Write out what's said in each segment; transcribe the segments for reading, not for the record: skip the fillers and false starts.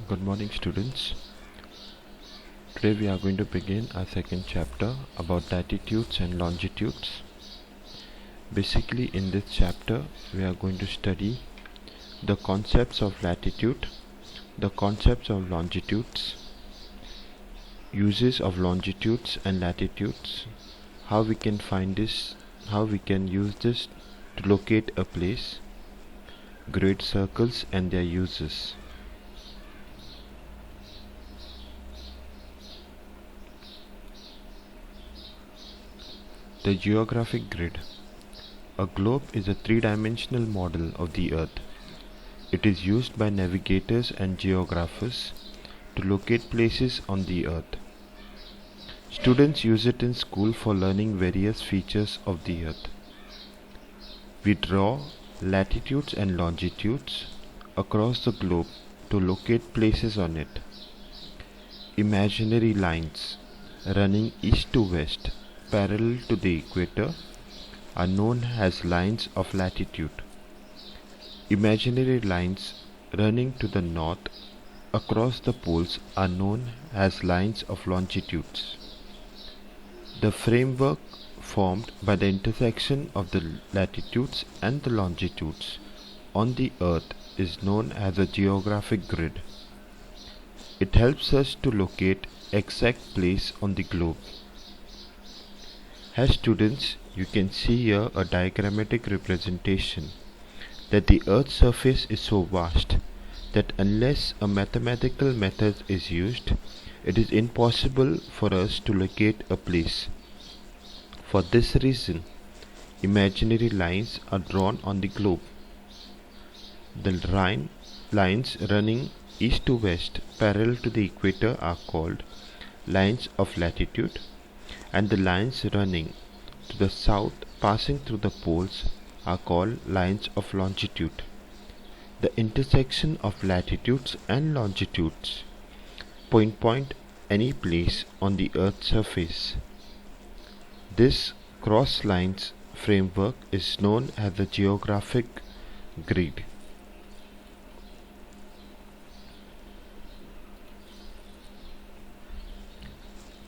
Good morning, students. Today we are going to begin our second chapter about latitudes and longitudes. Basically, in this chapter we are going to study the concepts of latitude, the concepts of longitudes, uses of longitudes and latitudes, how we can find this, how we can use this to locate a place, grid circles and their uses. The geographic grid. A globe is a three-dimensional model of the Earth. It is used by navigators and geographers to locate places on the Earth. Students use it in school for learning various features of the Earth. We draw latitudes and longitudes across the globe to locate places on it. Imaginary lines running east to west parallel to the equator are known as lines of latitude. Imaginary lines running to the north across the poles are known as lines of longitudes. The framework formed by the intersection of the latitudes and the longitudes on the Earth is known as a geographic grid. It helps us to locate exact place on the globe. As students, you can see here a diagrammatic representation that the Earth's surface is so vast that unless a mathematical method is used, it is impossible for us to locate a place. For this reason, imaginary lines are drawn on the globe. The lines running east to west parallel to the equator are called lines of latitude, and the lines running to the south passing through the poles are called lines of longitude. The intersection of latitudes and longitudes point any place on the Earth's surface. This cross lines framework is known as the geographic grid.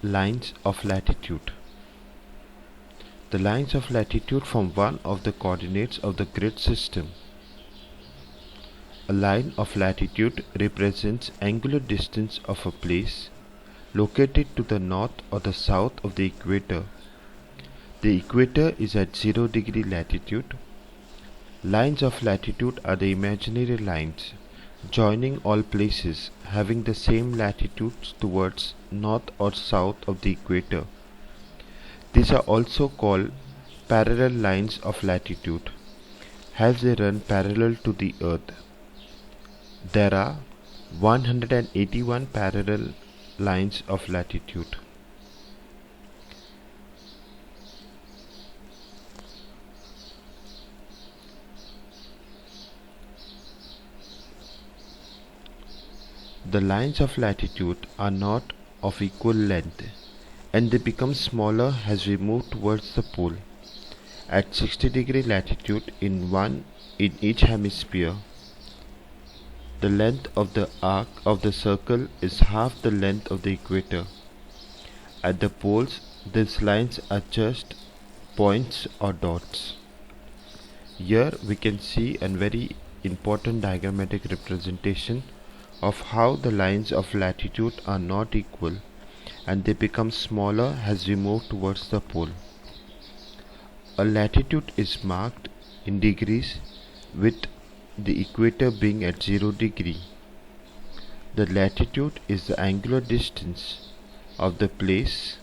Lines of latitude. The lines of latitude form one of the coordinates of the grid system. A line of latitude represents angular distance of a place located to the north or the south of the equator. The equator is at 0 degree latitude. Lines of latitude are the imaginary lines joining all places having the same latitudes towards north or south of the equator. These are also called parallel lines of latitude, as they run parallel to the Earth. There are 181 parallel lines of latitude. The lines of latitude are not of equal length, and they become smaller as we move towards the pole. At 60 degree latitude in each hemisphere, the length of the arc of the circle is half the length of the equator. At the poles, these lines are just points or dots. Here we can see a very important diagrammatic representation of how the lines of latitude are not equal and they become smaller as we move towards the pole. A latitude is marked in degrees with the equator being at 0 degree. The latitude is the angular distance of the place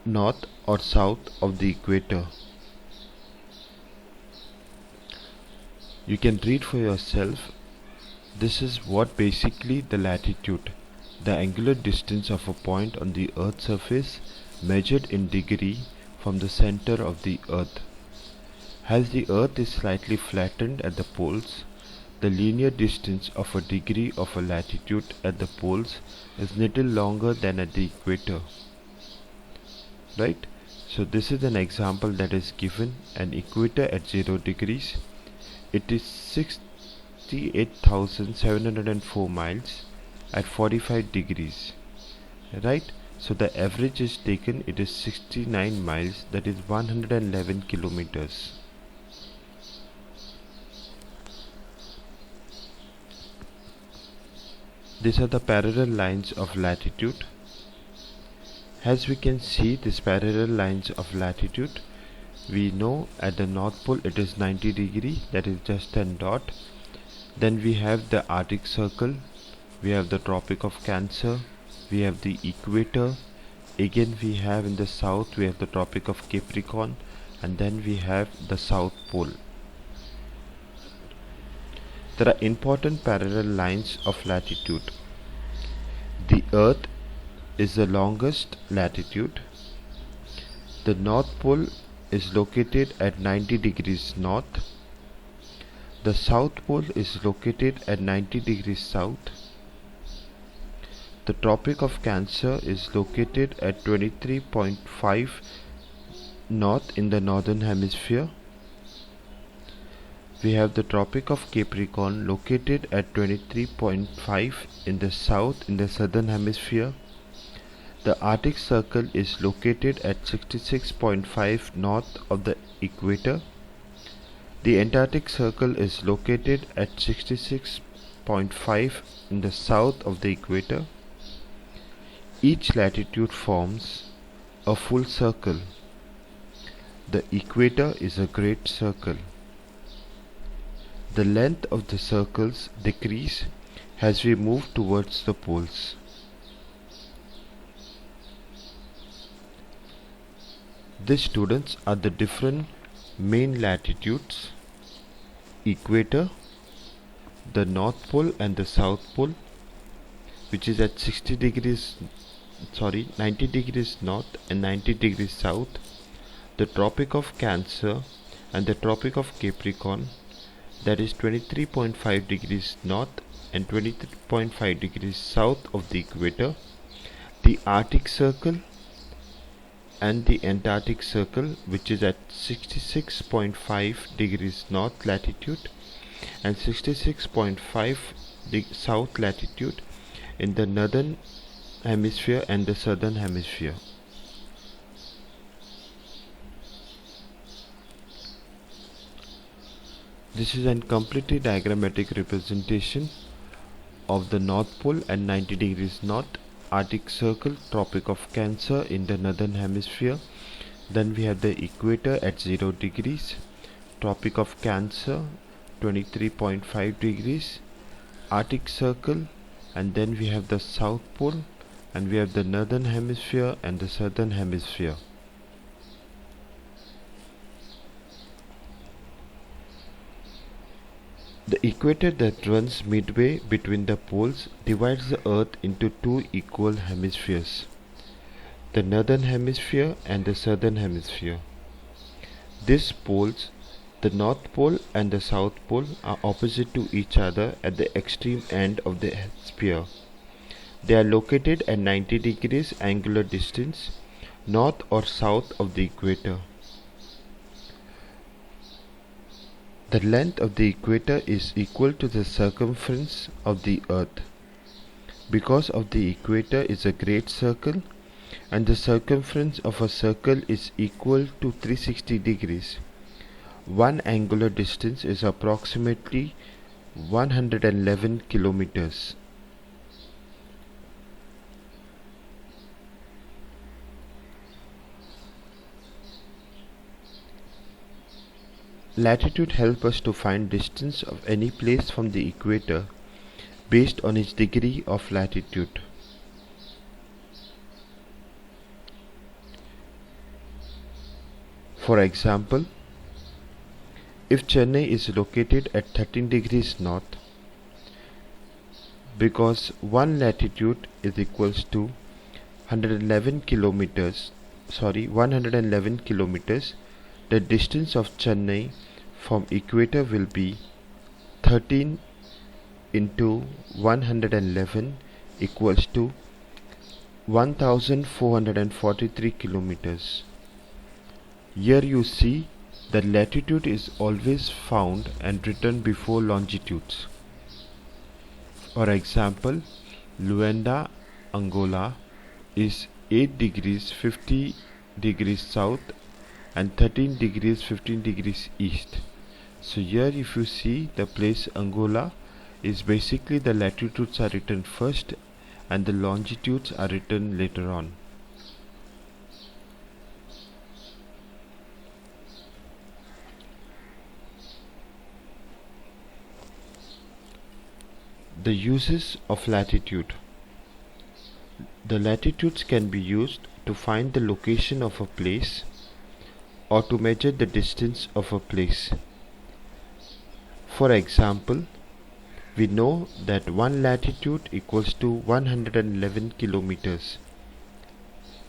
north or south of the equator. You can read for yourself. This is what basically the latitude, the angular distance of a point on the Earth's surface measured in degree from the center of the Earth. As the Earth is slightly flattened at the poles, the linear distance of a degree of a latitude at the poles is little longer than at the equator. Right? So this is an example that is given: an equator at 0 degrees. It is 68,704 miles at 45 degrees, right? So the average is taken, it is 69 miles, that is 111 kilometers. These are the parallel lines of latitude. As we can see these parallel lines of latitude, we know at the North Pole it is 90 degree, that is just a dot. Then we have the Arctic Circle, we have the Tropic of Cancer, we have the equator, again we have in the south we have the Tropic of Capricorn, and then we have the South Pole. There are important parallel lines of latitude. The Earth is the longest latitude. The North Pole is located at 90 degrees north. The South Pole is located at 90 degrees south. The Tropic of Cancer is located at 23.5 north in the northern hemisphere. We have the Tropic of Capricorn located at 23.5 in the south in the southern hemisphere. The Arctic Circle is located at 66.5 north of the equator. The Antarctic Circle is located at 66.5 in the south of the equator. Each latitude forms a full circle. The equator is a great circle. The length of the circles decrease as we move towards the poles. These students are the different main latitudes: equator, the North Pole and the South Pole, which is at 90 degrees north and 90 degrees south, the Tropic of Cancer and the Tropic of Capricorn, that is 23.5 degrees north and 23.5 degrees south of the equator, the Arctic Circle and the Antarctic Circle, which is at 66.5 degrees north latitude and 66.5 south latitude in the northern hemisphere and the southern hemisphere. This is a completely diagrammatic representation of the North Pole at 90 degrees north, Arctic Circle, Tropic of Cancer in the northern hemisphere. Then we have the equator at 0 degrees, Tropic of Cancer 23.5 degrees, Arctic Circle, and then we have the South Pole, and we have the northern hemisphere and the southern hemisphere. The equator that runs midway between the poles divides the Earth into two equal hemispheres, the northern hemisphere and the southern hemisphere. These poles, the North Pole and the South Pole, are opposite to each other at the extreme end of the sphere. They are located at 90 degrees angular distance, north or south of the equator. The length of the equator is equal to the circumference of the Earth. Because of the equator is a great circle and the circumference of a circle is equal to 360 degrees. One angular distance is approximately 111 kilometers. Latitude helps us to find distance of any place from the equator based on its degree of latitude. For example, if Chennai is located at 13 degrees north, because one latitude is equals to 111 kilometers, the distance of Chennai from equator will be 13 into 111 equals to 1443 kilometers. Here you see that latitude is always found and written before longitudes. For example, Luanda, Angola is 8 degrees 50 degrees south and 13 degrees 15 degrees east. So here if you see the place Angola is basically the latitudes are written first and the longitudes are written later on. The uses of latitude. The latitudes can be used to find the location of a place or to measure the distance of a place. For example, we know that 1 latitude equals to 111 kilometers.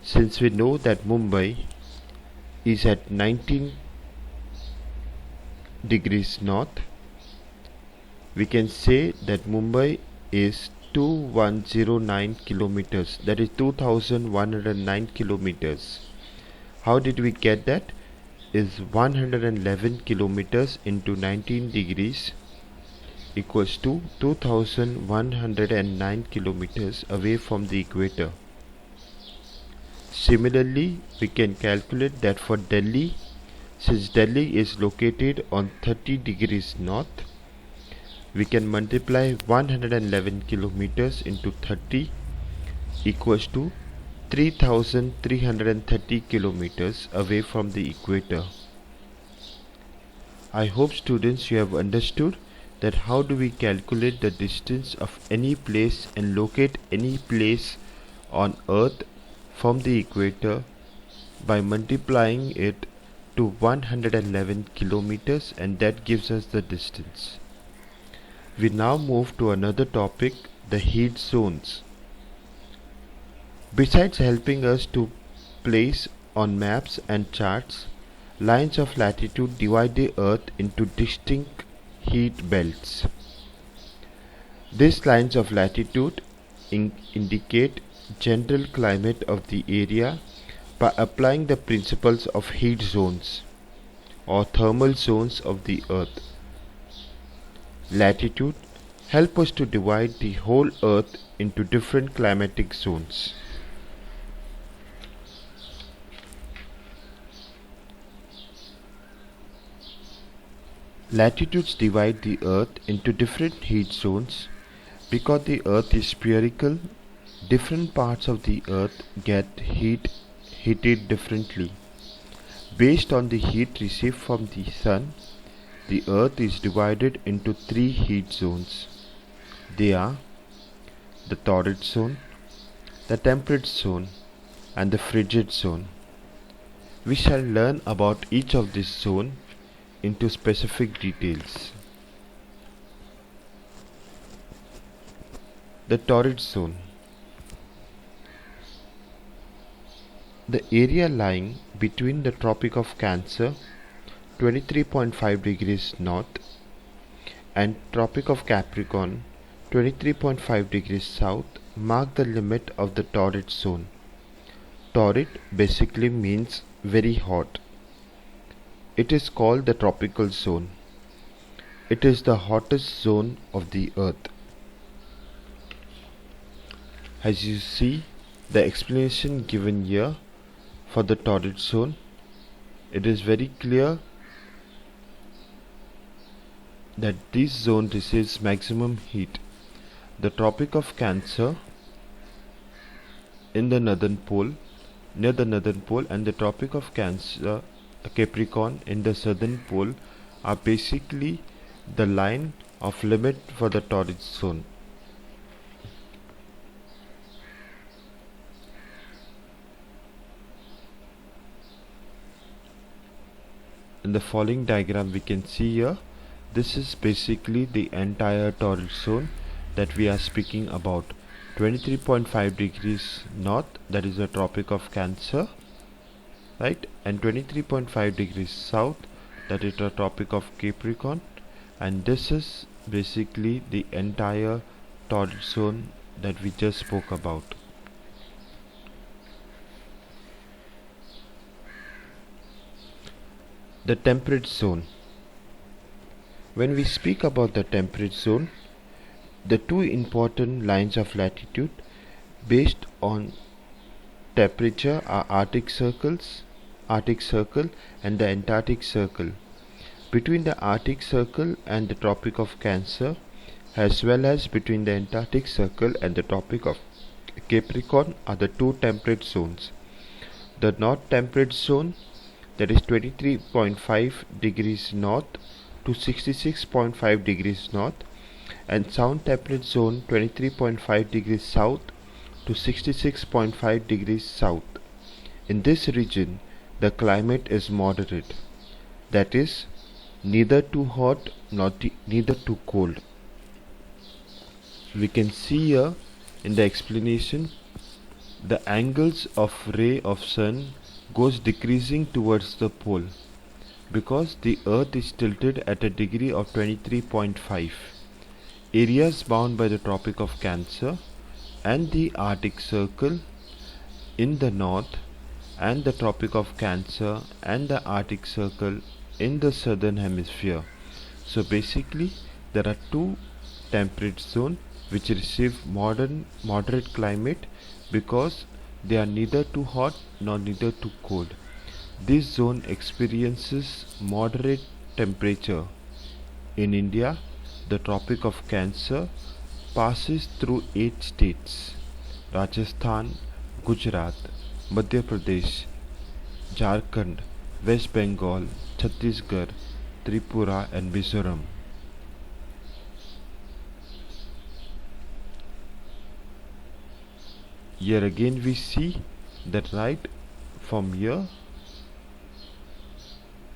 Since we know that Mumbai is at 19 degrees north, we can say that Mumbai is 2109 kilometers, that is 2109 kilometers. How did we get that? Is 111 kilometers into 19 degrees equals to 2109 kilometers away from the equator. Similarly, we can calculate that for Delhi, since Delhi is located on 30 degrees north, we can multiply 111 kilometers into 30 equals to 3330 kilometers away from the equator. I hope students you have understood that how do we calculate the distance of any place and locate any place on earth from the equator by multiplying it to 111 kilometers, and that gives us the distance. We now move to another topic, the heat zones. Besides helping us to place on maps and charts, lines of latitude divide the earth into distinct heat belts. These lines of latitude indicate general climate of the area by applying the principles of heat zones or thermal zones of the earth. Latitude help us to divide the whole earth into different climatic zones. Latitudes divide the earth into different heat zones because the earth is spherical. Different parts of the earth get heated differently. Based on the heat received from the sun, the earth is divided into 3 heat zones. They are the torrid zone, the temperate zone, and the frigid zone. We shall learn about each of these zones into specific details. The torrid zone. The area lying between the Tropic of Cancer 23.5 degrees north and Tropic of Capricorn 23.5 degrees south mark the limit of the torrid zone. Torrid basically means very hot. It is called the tropical zone. It is the hottest zone of the earth. As you see the explanation given here for the torrid zone, it is very clear that this zone receives maximum heat. The Tropic of Cancer in the northern pole, near the northern pole, and the Tropic of Cancer Capricorn in the southern pole are basically the line of limit for the torrid zone. In the following diagram we can see here, this is basically the entire torrid zone that we are speaking about. 23.5 degrees north, that is the Tropic of Cancer, right, and 23.5 degrees south, that is the Tropic of Capricorn, and this is basically the entire torrid zone that we just spoke about. The temperate zone. When we speak about the temperate zone, The two important lines of latitude based on temperature are Arctic Circle and the Antarctic Circle. Between the Arctic Circle and the Tropic of Cancer, as well as between the Antarctic Circle and the Tropic of Capricorn, are the two temperate zones. The North Temperate Zone, that is 23.5 degrees north to 66.5 degrees north, and South Temperate Zone 23.5 degrees south to 66.5 degrees south. In this region, the climate is moderate, that is, neither too hot nor neither too cold. We can see here in the explanation the angles of ray of sun goes decreasing towards the pole because the earth is tilted at a degree of 23.5. Areas bound by the Tropic of Cancer and the Arctic Circle in the north and the Tropic of Cancer and the Arctic Circle in the southern hemisphere. So basically there are two temperate zones which receive moderate climate because they are neither too hot nor neither too cold. This zone experiences moderate temperature. In India, the Tropic of Cancer passes through 8 states: Rajasthan, Gujarat, Madhya Pradesh, Jharkhand, West Bengal, Chhattisgarh, Tripura and Mizoram. Here again we see that right from here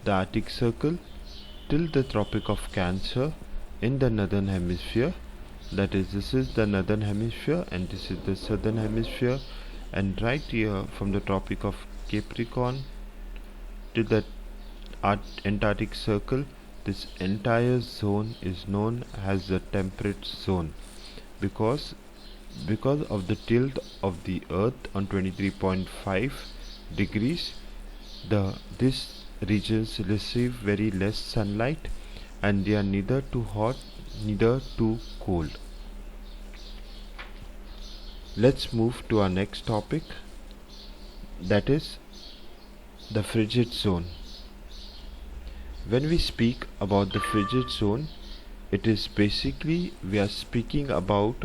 the Arctic Circle till the Tropic of Cancer in the northern hemisphere, that is, this is the northern hemisphere and this is the southern hemisphere, and right here from the Tropic of Capricorn to the Antarctic Circle, this entire zone is known as the temperate zone because of the tilt of the earth on 23.5 degrees. These regions receive very less sunlight and they are neither too hot neither too cold. Let's move to our next topic, that is the frigid zone. When we speak about the frigid zone, it is basically we are speaking about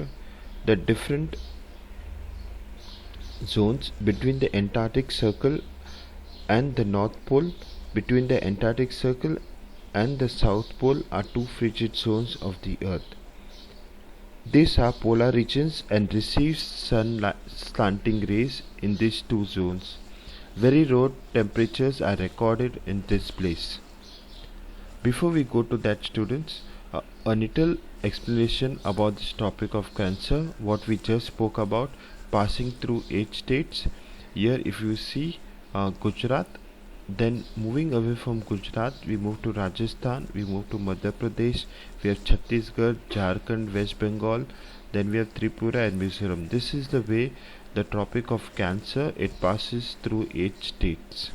the different zones between the Antarctic Circle and the North Pole. Between the Antarctic Circle and the South Pole are two frigid zones of the Earth. These are polar regions and receive slanting rays in these two zones. Very low temperatures are recorded in this place. Before we go to that, students, a little explanation about this topic of Cancer, what we just spoke about, passing through 8 states. Here if you see Gujarat, then moving away from Gujarat we move to Rajasthan, we move to Madhya Pradesh, we have Chhattisgarh, Jharkhand, West Bengal, then we have Tripura and Mizoram. This is the way the Tropic of Cancer, it passes through 8 states.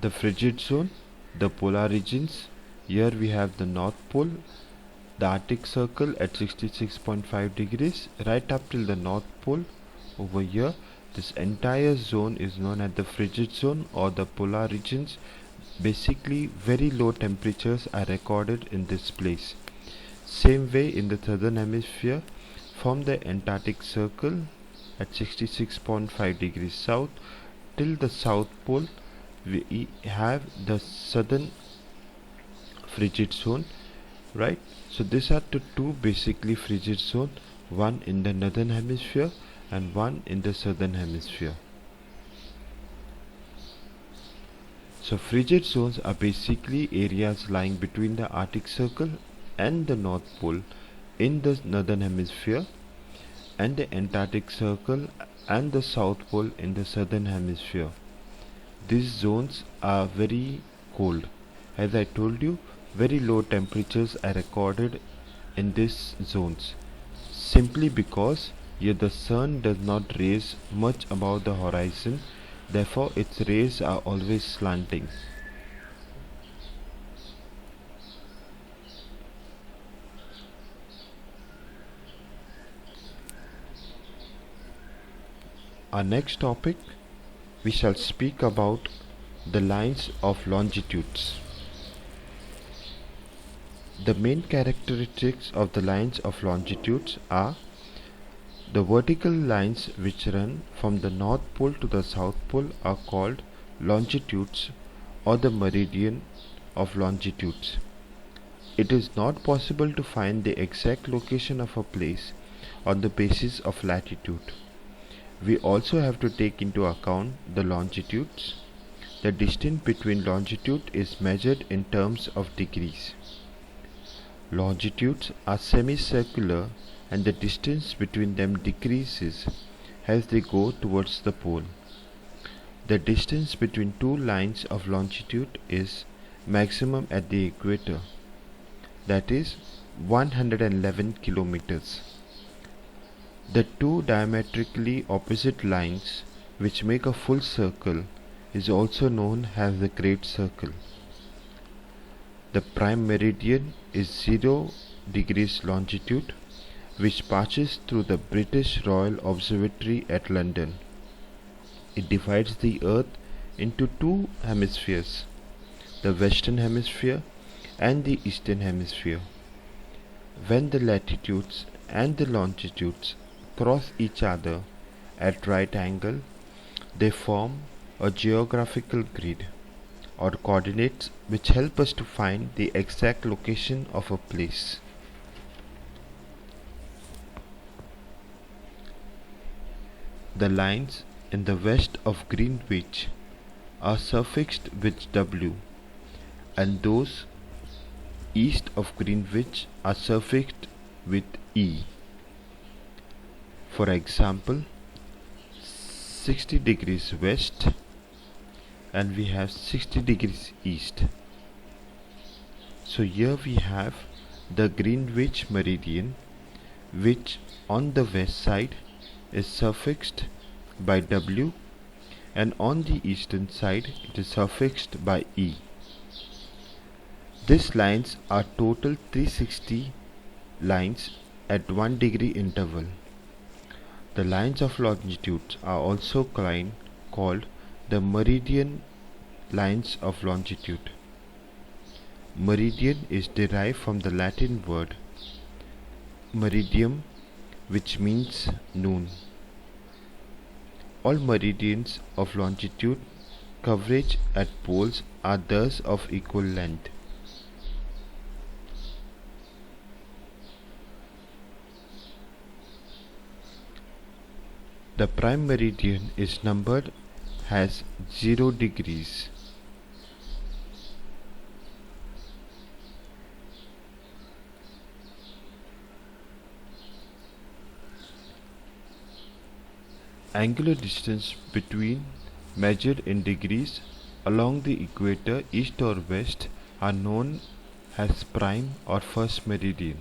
The frigid zone, the polar regions. Here we have the North Pole, the Arctic Circle at 66.5 degrees, right up till the North Pole. Over here, this entire zone is known as the frigid zone or the polar regions. Basically, very low temperatures are recorded in this place. Same way in the southern hemisphere, from the Antarctic Circle at 66.5 degrees south till the South Pole, we have the southern frigid zone, right? So these are the two basically frigid zone, one in the northern hemisphere and one in the southern hemisphere. So frigid zones are basically areas lying between the Arctic Circle and the North Pole in the northern hemisphere and the Antarctic Circle and the South Pole in the southern hemisphere. These zones are very cold. As I told you, very low temperatures are recorded in these zones simply because here the sun does not raise much above the horizon Therefore, its rays are always slanting. Our next topic, we shall speak about the lines of longitudes. The main characteristics of the lines of longitudes are the vertical lines which run from the North Pole to the South Pole are called longitudes or the meridian of longitudes. It is not possible to find the exact location of a place on the basis of latitude. We also have to take into account the longitudes. The distance between longitude is measured in terms of degrees. Longitudes are semicircular and the distance between them decreases as they go towards the pole. The distance between two lines of longitude is maximum at the equator, that is 111 kilometers. The two diametrically opposite lines which make a full circle is also known as the Great Circle. The prime meridian is 0 degrees longitude, which passes through the British Royal Observatory at London. It divides the Earth into two hemispheres, the Western Hemisphere and the Eastern Hemisphere. When the latitudes and the longitudes cross each other at right angle, they form a geographical grid or coordinates which help us to find the exact location of a place. The lines in the west of Greenwich are suffixed with W, and those east of Greenwich are suffixed with E. For example, 60 degrees west and we have 60 degrees east. So here we have the Greenwich meridian, which on the west side is suffixed by W and on the eastern side it is suffixed by E. These lines are total 360 lines at 1 degree interval. The lines of longitudes are also called the meridian lines of longitude. Meridian is derived from the Latin word meridium, which means noon. All meridians of longitude coverage at poles are thus of equal length. The prime meridian is numbered as 0 degrees. Angular distance between measured in degrees along the equator east or west are known as prime or first meridian.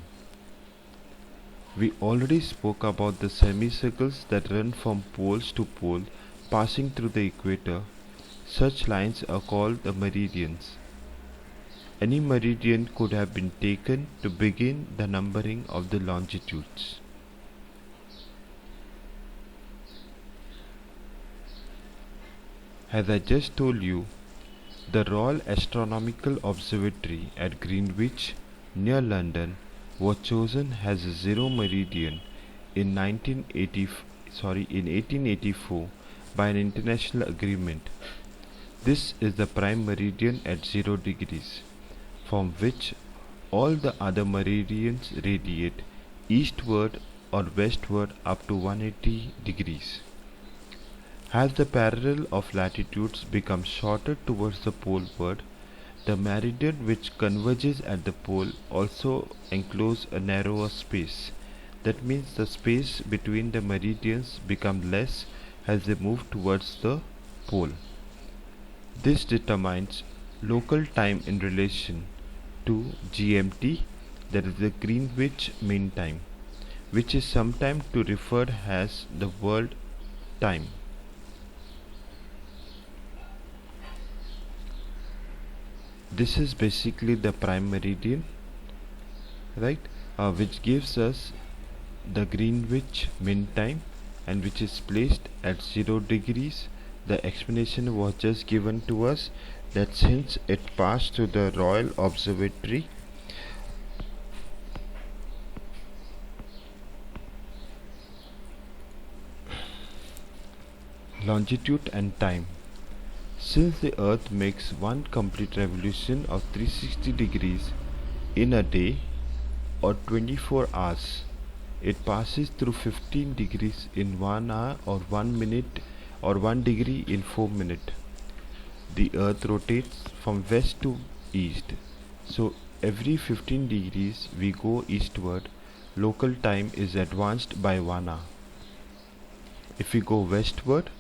We already spoke about the semicircles that run from poles to pole passing through the equator. Such lines are called the meridians. Any meridian could have been taken to begin the numbering of the longitudes. As I just told you, the Royal Astronomical Observatory at Greenwich, near London, was chosen as a zero meridian in 1884 by an international agreement. This is the prime meridian at 0 degrees, from which all the other meridians radiate eastward or westward up to 180 degrees. As the parallel of latitudes becomes shorter towards the poleward, the meridian which converges at the pole also encloses a narrower space. That means the space between the meridians becomes less as they move towards the pole. This determines local time in relation to GMT, that is the Greenwich Mean Time, which is sometimes referred as the world time. this is basically the prime meridian, right, which gives us the Greenwich mean time and which is placed at 0 degrees. The explanation was just given to us that since it passed through the Royal Observatory, longitude and time. Since the Earth makes one complete revolution of 360 degrees in a day or 24 hours, it passes through 15 degrees in 1 hour or 1 minute or 1 degree in 4 minutes. The Earth rotates from west to east. So every 15 degrees we go eastward, local time is advanced by 1 hour. If we go westward,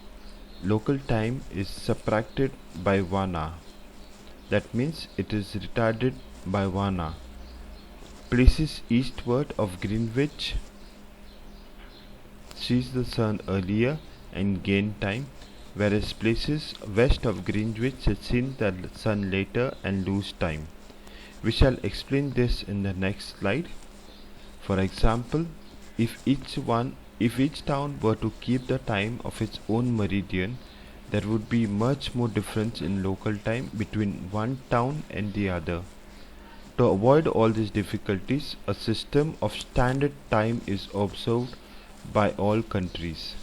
local time is subtracted by 1 hour. That means it is retarded by 1 hour. Places eastward of Greenwich sees the sun earlier and gain time, whereas places west of Greenwich have seen the sun later and lose time. We shall explain this in the next slide. For example, if each town were to keep the time of its own meridian, there would be much more difference in local time between one town and the other. To avoid all these difficulties, a system of standard time is observed by all countries.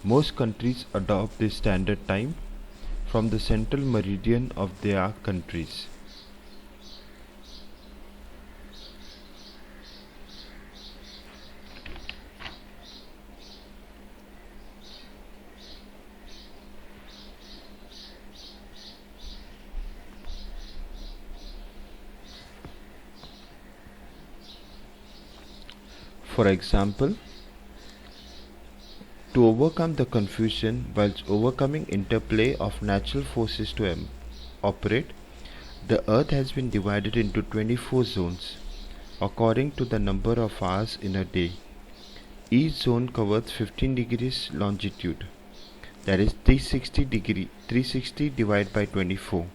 Most countries adopt this standard time from the central meridian of their countries. For example, to overcome the confusion whilst overcoming interplay of natural forces to operate, the Earth has been divided into 24 zones according to the number of hours in a day. Each zone covers 15 degrees longitude, that is 360 divided by 24.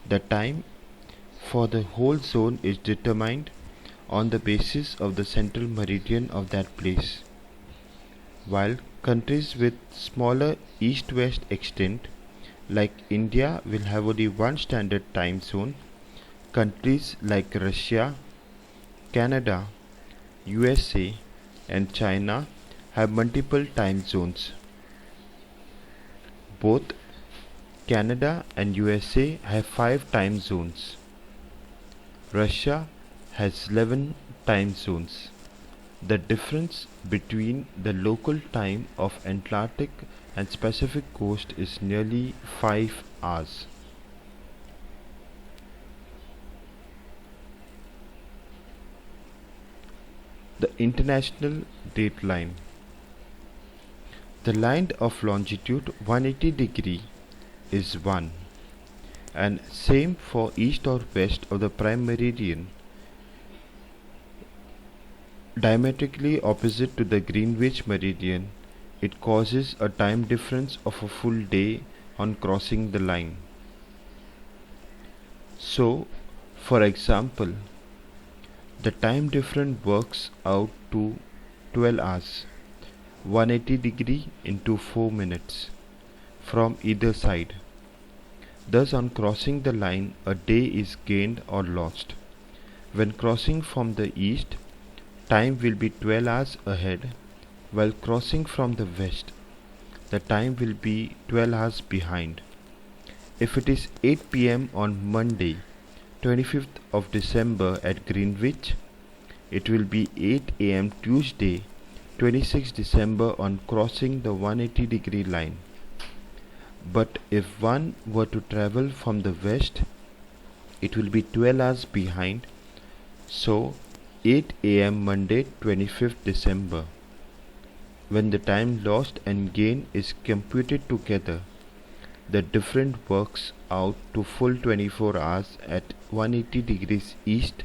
The time for the whole zone is determined on the basis of the central meridian of that place. While countries with smaller east-west extent like India will have only one standard time zone, countries like Russia, Canada, USA and China have multiple time zones. Both Canada and USA have 5 time zones. Russia has 11 time zones. The difference between the local time of Atlantic and Pacific coast is nearly 5 hours. The international dateline. The line of longitude 180 degree is 1, and same for east or west of the prime meridian, diametrically opposite to the Greenwich meridian. It causes a time difference of a full day on crossing the line. So, for example, the time difference works out to 12 hours, 180 degree into 4 minutes from either side. Thus, on crossing the line, a day is gained or lost. When crossing from the east, time will be 12 hours ahead, while crossing from the west, the time will be 12 hours behind. If it is 8 p.m. on Monday, 25th of December at Greenwich, it will be 8 a.m. Tuesday, 26th December on crossing the 180 degree line. But if one were to travel from the west, it will be 12 hours behind, so 8 a.m. Monday 25th December. When the time lost and gain is computed together, the difference works out to full 24 hours at 180 degrees east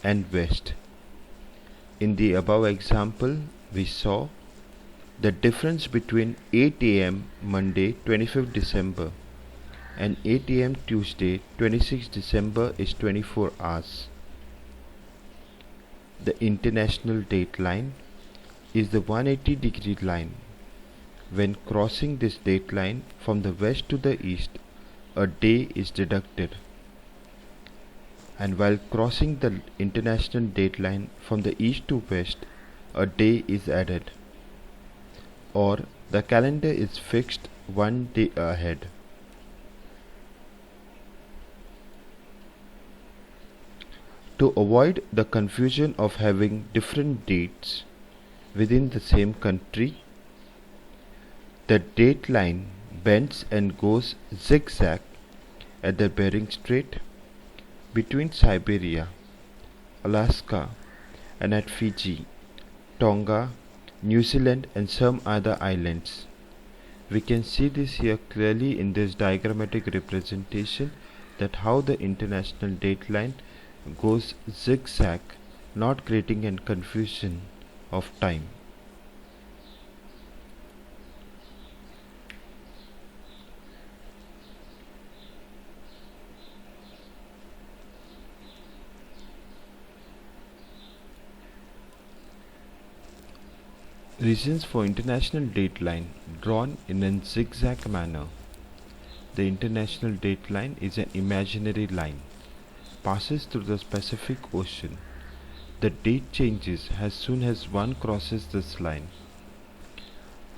and west. In the above example, we saw the difference between 8 a.m. Monday 25th December and 8 am Tuesday 26 December is 24 hours. The international dateline is the 180-degree line. When crossing this dateline from the west to the east, a day is deducted. And while crossing the international dateline from the east to west, a day is added. Or the calendar is fixed one day ahead. To avoid the confusion of having different dates within the same country, the dateline bends and goes zigzag at the Bering Strait, between Siberia, Alaska, and at Fiji, Tonga, New Zealand, and some other islands. We can see this here clearly in this diagrammatic representation, that how the international dateline goes zigzag, not creating a confusion of time. Reasons for international dateline drawn in a zigzag manner. The international dateline is an imaginary line, passes through the Pacific Ocean. The date changes as soon as one crosses this line.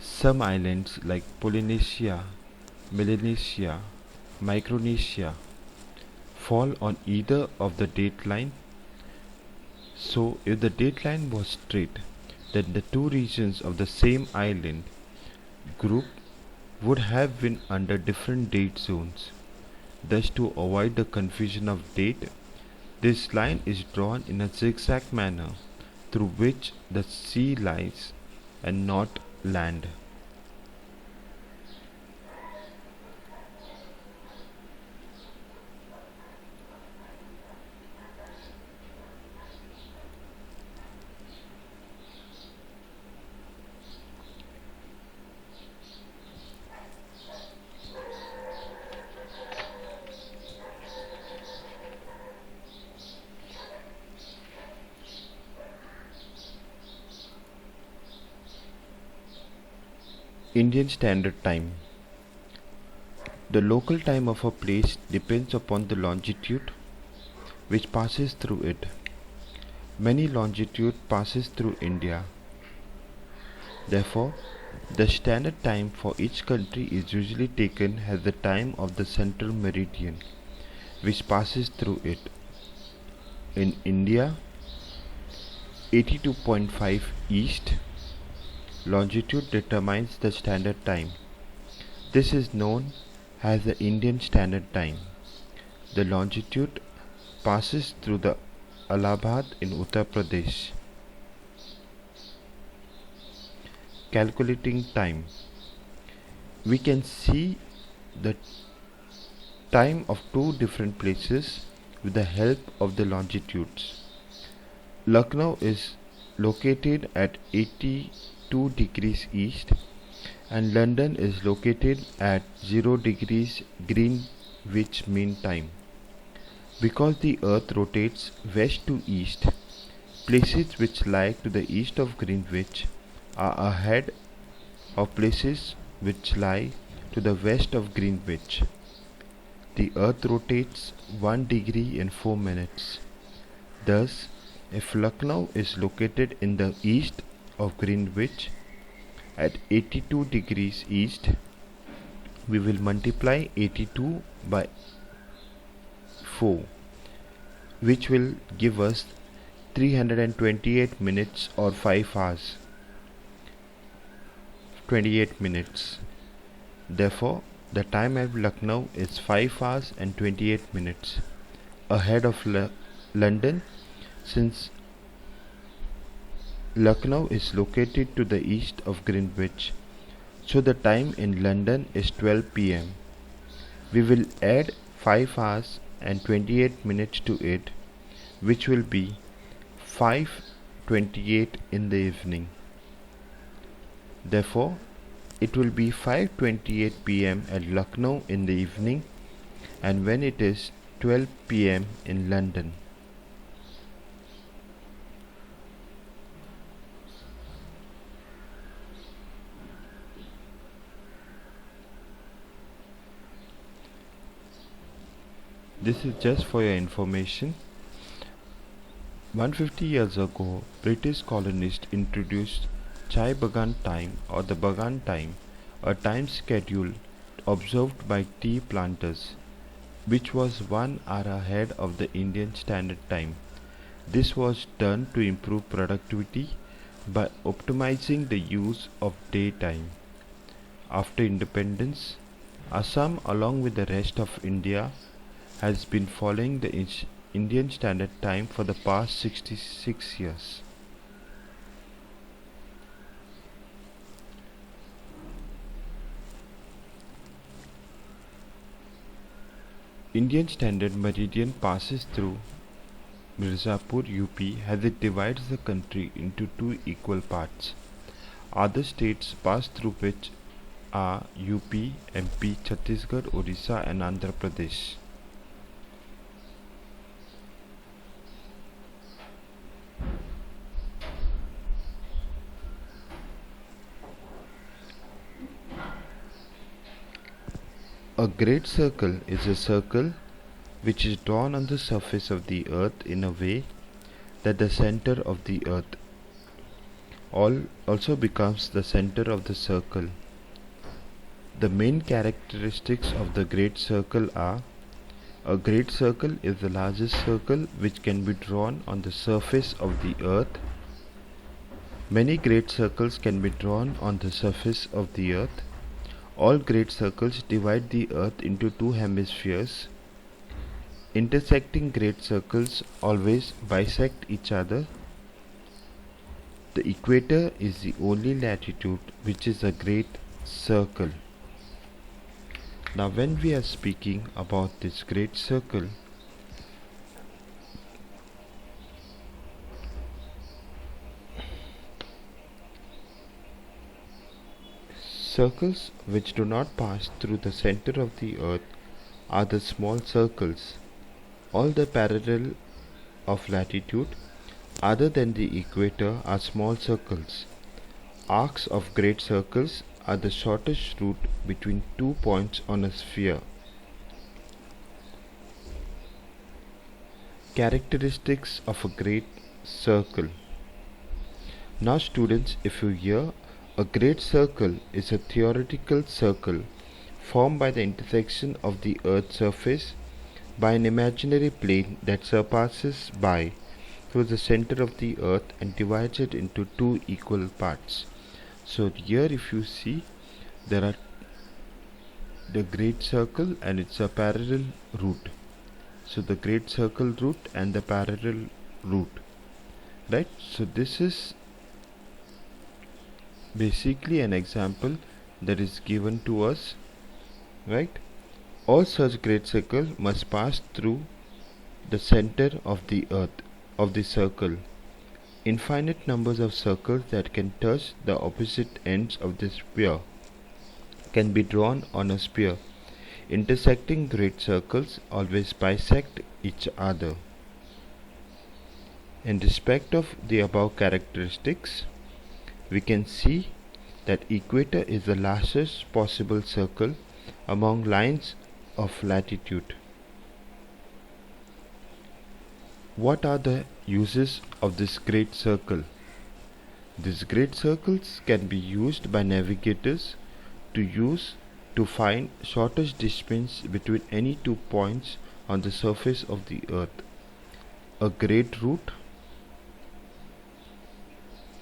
Some islands like Polynesia, Melanesia, Micronesia fall on either of the dateline. So if the dateline was straight, then the two regions of the same island group would have been under different date zones. Thus, to avoid the confusion of date, this line is drawn in a zigzag manner through which the sea lies and not land. Indian Standard Time. The local time of a place depends upon the longitude which passes through it. Many longitude passes through India. Therefore, the standard time for each country is usually taken as the time of the central meridian which passes through it. In India, 82.5 east longitude determines the standard time. This is known as the Indian Standard Time. The longitude passes through the Allahabad in Uttar Pradesh. Calculating time. We can see the time of two different places with the help of the longitudes. Lucknow is located at 82 degrees east and London is located at 0 degrees Greenwich Mean Time. Because the earth rotates west to east, places which lie to the east of Greenwich are ahead of places which lie to the west of Greenwich. The earth rotates 1 degree in 4 minutes. Thus, if Lucknow is located in the east of Greenwich at 82 degrees east, we will multiply 82 by 4, which will give us 328 minutes or 5 hours. 28 minutes. Therefore, the time at Lucknow is 5 hours and 28 minutes ahead of London, since Lucknow is located to the east of Greenwich. So the time in London is 12 p.m. We will add 5 hours and 28 minutes to it, which will be 5:28 in the evening. Therefore, it will be 5:28 p.m. at Lucknow in the evening and when it is 12 p.m. in London. This is just for your information. 150 years ago, British colonists introduced Chai Bagan time or the Bagan time, a time schedule observed by tea planters, which was 1 hour ahead of the Indian Standard Time. This was done to improve productivity by optimizing the use of daytime. After independence, Assam, along with the rest of India, has been following the Indian Standard Time for the past 66 years. Indian Standard Meridian passes through Mirzapur, UP, as it divides the country into two equal parts. Other states pass through which are UP, MP, Chhattisgarh, Odisha and Andhra Pradesh. A great circle is a circle which is drawn on the surface of the earth in a way that the center of the earth also becomes the center of the circle. The main characteristics of the great circle are: a great circle is the largest circle which can be drawn on the surface of the earth. Many great circles can be drawn on the surface of the earth. All great circles divide the earth into two hemispheres. Intersecting great circles always bisect each other. The equator is the only latitude which is a great circle. Now, when we are speaking about this great circle, circles which do not pass through the center of the earth are the small circles. All the parallel of latitude other than the equator are small circles. Arcs of great circles are the shortest route between 2 points on a sphere. Characteristics of a great circle. Now students, if you hear, a great circle is a theoretical circle formed by the intersection of the earth's surface by an imaginary plane that surpasses by through the center of the earth and divides it into two equal parts. So here if you see, there are the great circle and it's a parallel route. So the great circle route and the parallel route, right? So this is basically an example that is given to us, right? All such great circles must pass through the center of the earth of the circle. Infinite numbers of circles that can touch the opposite ends of the sphere can be drawn on a sphere. Intersecting great circles always bisect each other. In respect of the above characteristics, we can see that equator is the largest possible circle among lines of latitude. What are the uses of this great circle? These great circles can be used by navigators to find shortest distance between any 2 points on the surface of the earth. A great route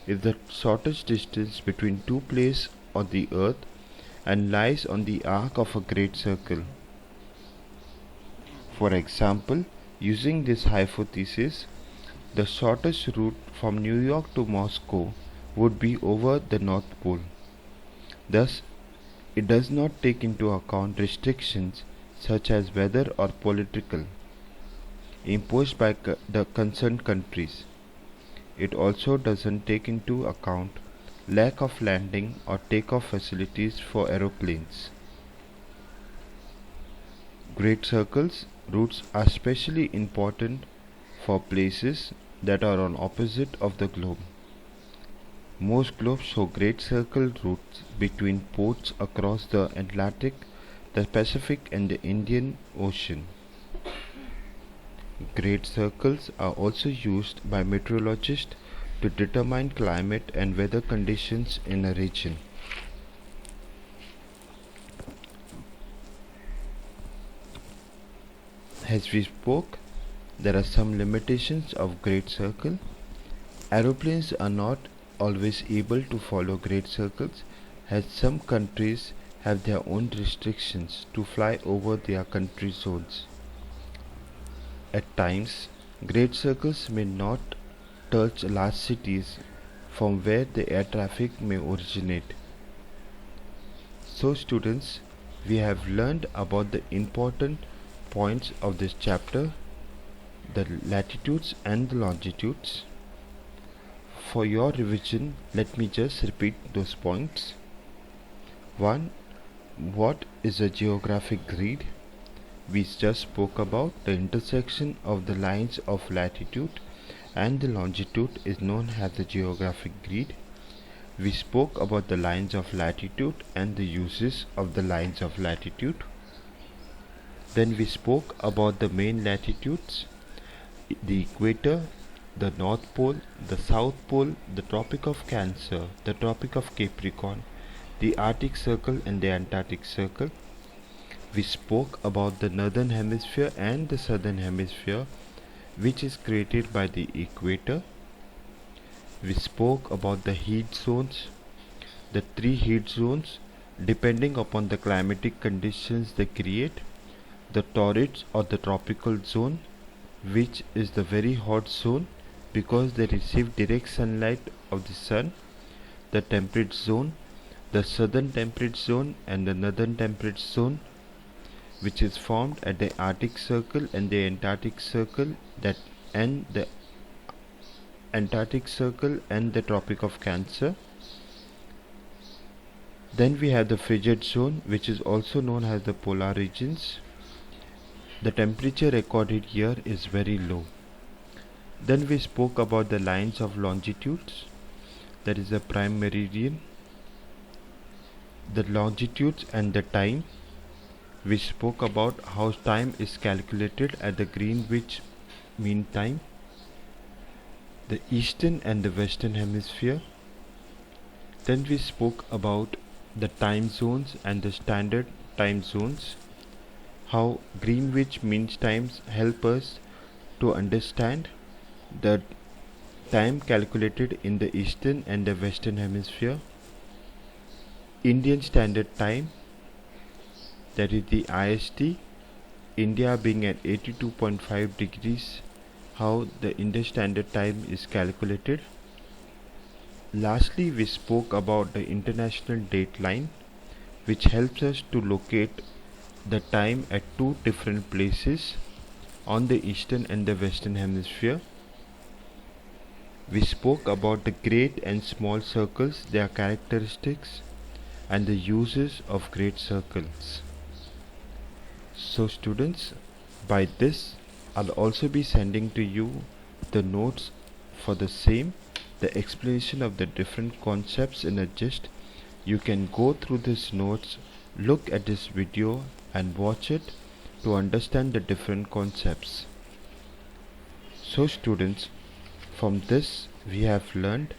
is the shortest distance between two places on the earth and lies on the arc of a great circle. For example, using this hypothesis, the shortest route from New York to Moscow would be over the North Pole. Thus, it does not take into account restrictions such as weather or political imposed by the concerned countries. It also doesn't take into account lack of landing or takeoff facilities for aeroplanes. Great circles routes are especially important for places that are on opposite of the globe. Most globes show great circle routes between ports across the Atlantic, the Pacific and the Indian Ocean. Great circles are also used by meteorologists to determine climate and weather conditions in a region. As we spoke, there are some limitations of great circle. Aeroplanes are not always able to follow great circles, as some countries have their own restrictions to fly over their country zones. At times, great circles may not touch large cities from where the air traffic may originate. So students, we have learned about the important points of this chapter, the latitudes and the longitudes. For your revision, let me just repeat those points. 1. What is a geographic grid? We just spoke about the intersection of the lines of latitude and the longitude is known as the geographic grid. We spoke about the lines of latitude and the uses of the lines of latitude. Then we spoke about the main latitudes, the equator, the North Pole, the South Pole, the Tropic of Cancer, the Tropic of Capricorn, the Arctic Circle and the Antarctic Circle. We spoke about the Northern Hemisphere and the Southern Hemisphere, which is created by the equator. We spoke about the heat zones, the 3 heat zones depending upon the climatic conditions they create, the torrid or the tropical zone, which is the very hot zone because they receive direct sunlight of the sun, the temperate zone, the southern temperate zone and the northern temperate zone, which is formed at the Arctic Circle and the Antarctic Circle and the Antarctic Circle and the Tropic of Cancer. Then we have the frigid zone, which is also known as the polar regions. The temperature recorded here is very low. Then we spoke about the lines of longitudes, that is the prime meridian, the longitudes and the time. We spoke about how time is calculated at the Greenwich mean time, the eastern and the western hemisphere. Then we spoke about the time zones and the standard time zones, how Greenwich mean times help us to understand the time calculated in the eastern and the western hemisphere. Indian Standard Time, that is the IST, India being at 82.5 degrees, how the Indian Standard Time is calculated. Lastly, we spoke about the international dateline, which helps us to locate the time at 2 different places on the eastern and the western hemisphere. We spoke about the great and small circles, their characteristics and the uses of great circles. So students, by this I'll also be sending to you the notes for the same, the explanation of the different concepts in a gist. You can go through these notes, look at this video and watch it to understand the different concepts. So students, from this we have learned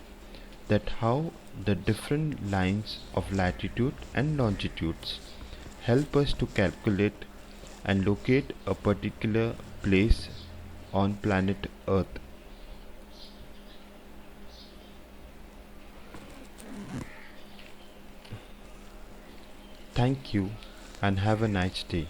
that how the different lines of latitude and longitudes help us to calculate and locate a particular place on planet Earth. Thank you and have a nice day.